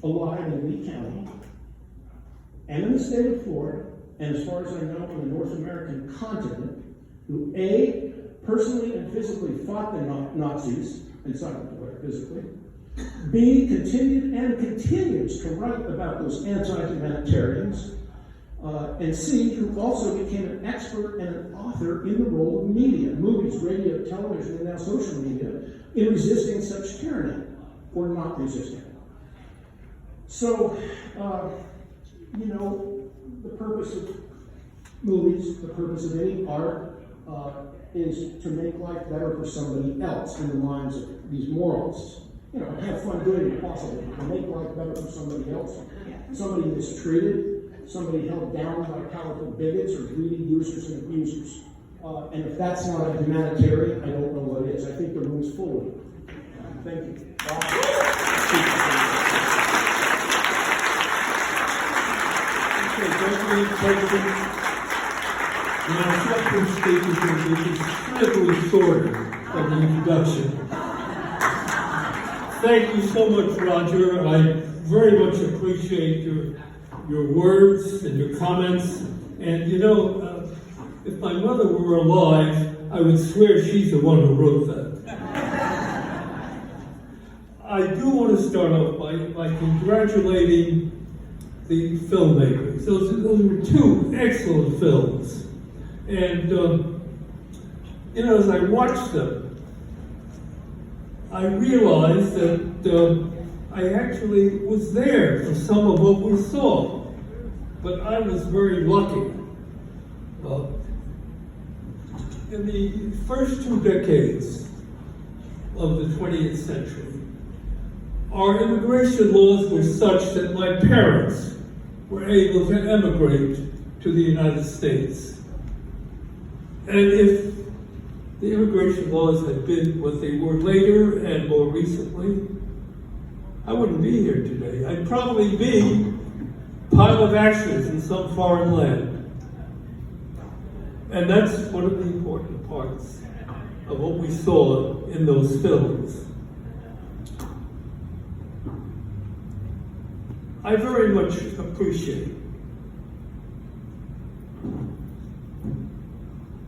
alive in Lee County and in the state of Florida, and as far as I know, on the North American continent, who A, personally and physically fought the Nazis, and some of them physically, B, continued and continues to write about those anti-humanitarians, and C, who also became an expert and an author in the role of media, movies, radio, television, and now social media, in resisting such tyranny, or not resisting it. So, the purpose of movies, the purpose of any art, is to make life better for somebody else in the minds of these moralists. Have fun doing it possible, to make life better for somebody else. Somebody mistreated, somebody held down by powerful bigots or greedy users and abusers. And if that's not a humanitarian, I don't know what is. I think the room's full of it. Thank you. Incredibly short of the introduction. Thank you so much, Roger. I very much appreciate your words and your comments. And if my mother were alive, I would swear she's the one who wrote that. I do want to start off by congratulating the filmmakers. Those were two excellent films. And, as I watched them, I realized that I actually was there for some of what we saw. But I was very lucky. In the first 2 decades of the 20th century, our immigration laws were such that my parents were able to emigrate to the United States. And if the immigration laws had been what they were later and more recently, I wouldn't be here today. I'd probably be a pile of ashes in some foreign land. And that's one of the important parts of what we saw in those films. I very much appreciate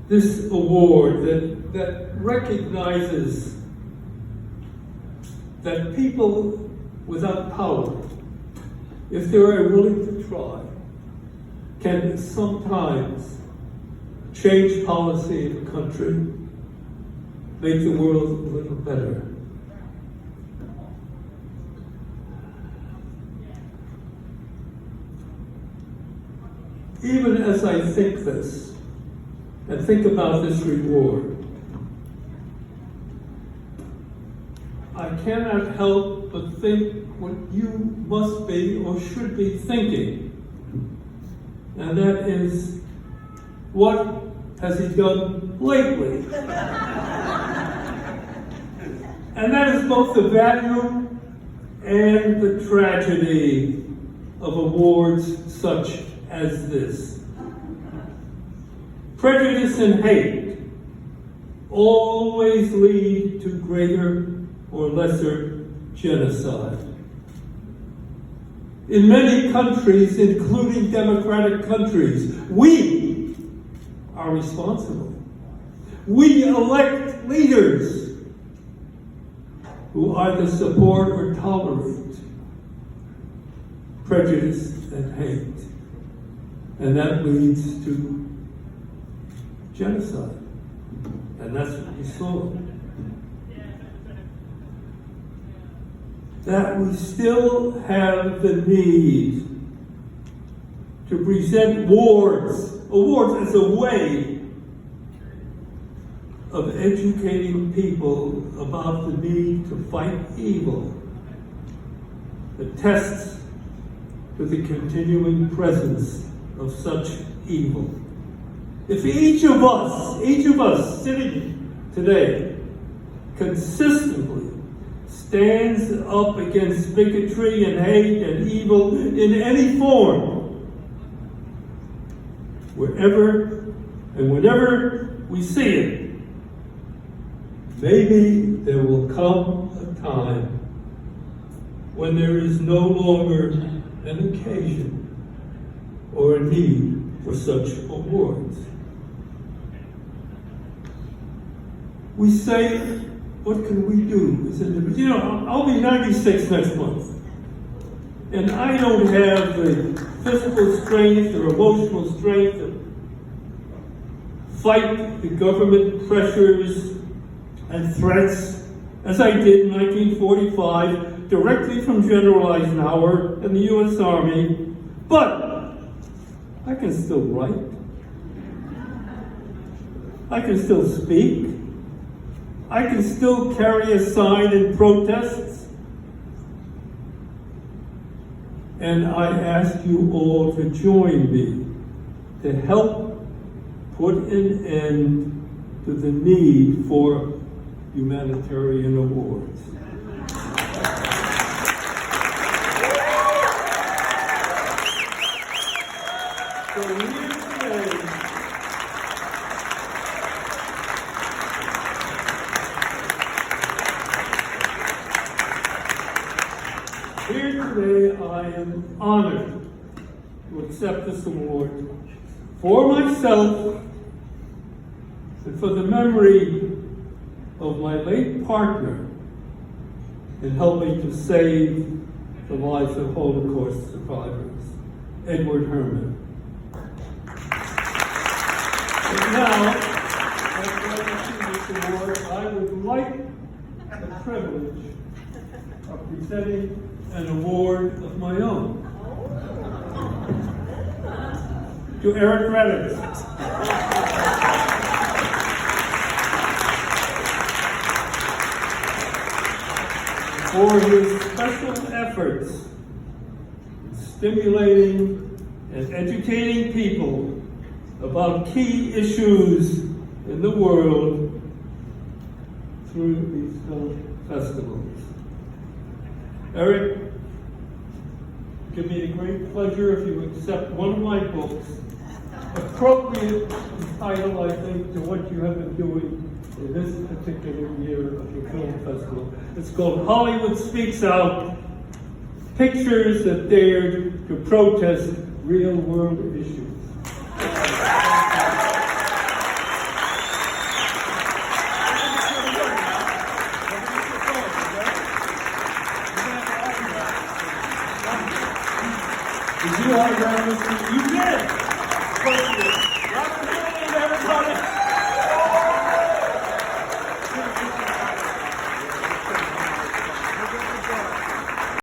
this award that recognizes that people without power, if they are willing to try, can sometimes change policy in the country, make the world a little better. Even as I think this, and think about this reward, I cannot help but think what you must be or should be thinking. And that is, what has he done lately? And that is both the value and the tragedy of awards such as this. Prejudice and hate always lead to greater or lesser genocide. In many countries, including democratic countries, we are responsible. We elect leaders who either support or tolerate prejudice and hate. And that leads to genocide. And that's what we saw. That we still have the need to present awards as a way of educating people about the need to fight evil, attests to the continuing presence of such evil. If each of us sitting today consistently stands up against bigotry and hate and evil in any form, wherever and whenever we see it, maybe there will come a time when there is no longer an occasion or a need for such awards. We say, what can we do as individuals? You know, I'll be 96 next month, and I don't have the physical strength or emotional strength to fight the government pressures and threats as I did in 1945, directly from General Eisenhower and the U.S. Army, but I can still write. I can still speak. I can still carry a sign in protests. And I ask you all to join me to help put an end to the need for humanitarian awards. So here today, I am honored to accept this award for myself and for the memory of my late partner in helping to save the lives of Holocaust survivors, Edward Herman. And now, after I receive this award, I would like the privilege of presenting an award of my own to Eric Reddit. For his special efforts in stimulating and educating people about key issues in the world through these film festivals. Eric, give me a great pleasure if you accept one of my books, appropriate title, I think, to what you have been doing in this particular year of your film festival. It's called Hollywood Speaks Out, Pictures That Dared to Protest Real World Issues. Did you autograph this? You did!